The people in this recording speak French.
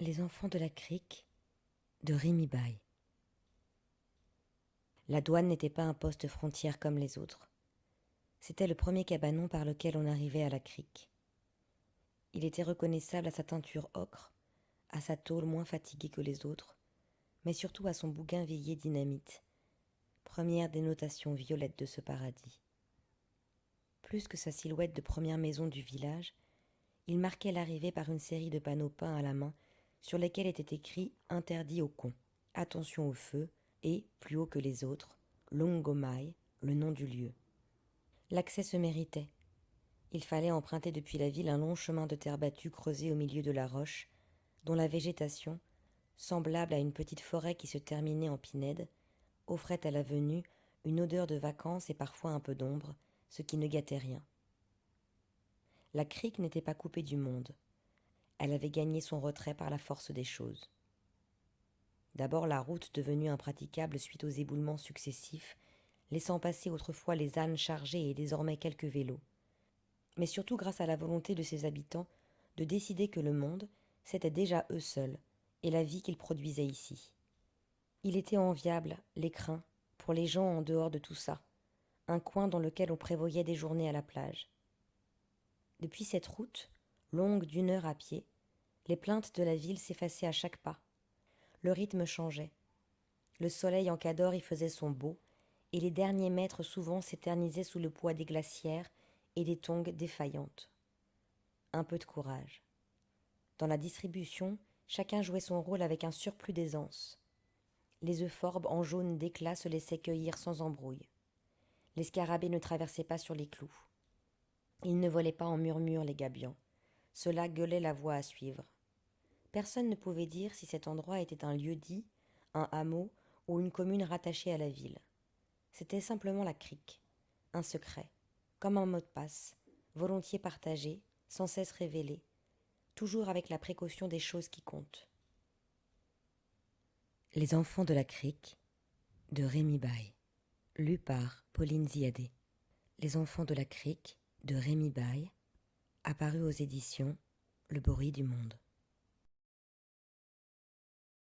Les enfants de la crique de Rémi Baille. La douane n'était pas un poste frontière comme les autres. C'était le premier cabanon par lequel on arrivait à la crique. Il était reconnaissable à sa teinture ocre, à sa tôle moins fatiguée que les autres, mais surtout à son bougainvillier dynamite, première dénotation violette de ce paradis. Plus que sa silhouette de première maison du village, il marquait l'arrivée par une série de panneaux peints à la main sur lesquels était écrit « Interdit aux cons »,« Attention au feu » et, plus haut que les autres, « Longomai », le nom du lieu. L'accès se méritait. Il fallait emprunter depuis la ville un long chemin de terre battue creusé au milieu de la roche, dont la végétation, semblable à une petite forêt qui se terminait en pinède, offrait à la venue une odeur de vacances et parfois un peu d'ombre, ce qui ne gâtait rien. La crique n'était pas coupée du monde. Elle avait gagné son retrait par la force des choses. D'abord la route devenue impraticable suite aux éboulements successifs, laissant passer autrefois les ânes chargés et désormais quelques vélos. Mais surtout grâce à la volonté de ses habitants de décider que le monde, c'était déjà eux seuls, et la vie qu'ils produisaient ici. Il était enviable, l'écrin, pour les gens en dehors de tout ça, un coin dans lequel on prévoyait des journées à la plage. Depuis cette route, longue d'1 heure à pied, les plaintes de la ville s'effaçaient à chaque pas. Le rythme changeait. Le soleil en Cadore y faisait son beau, et les derniers mètres souvent s'éternisaient sous le poids des glacières et des tongs défaillantes. Un peu de courage. Dans la distribution, chacun jouait son rôle avec un surplus d'aisance. Les euphorbes en jaune d'éclat se laissaient cueillir sans embrouille. Les scarabées ne traversaient pas sur les clous. Ils ne volaient pas en murmure, les gabions. Cela gueulait la voie à suivre. Personne ne pouvait dire si cet endroit était un lieu-dit, un hameau ou une commune rattachée à la ville. C'était simplement la crique, un secret, comme un mot de passe, volontiers partagé, sans cesse révélé, toujours avec la précaution des choses qui comptent. Les enfants de la crique de Rémi Baille, lu par Pauline Ziadé. Les enfants de la crique de Rémi Baille, apparu aux éditions Le Bruit du Monde.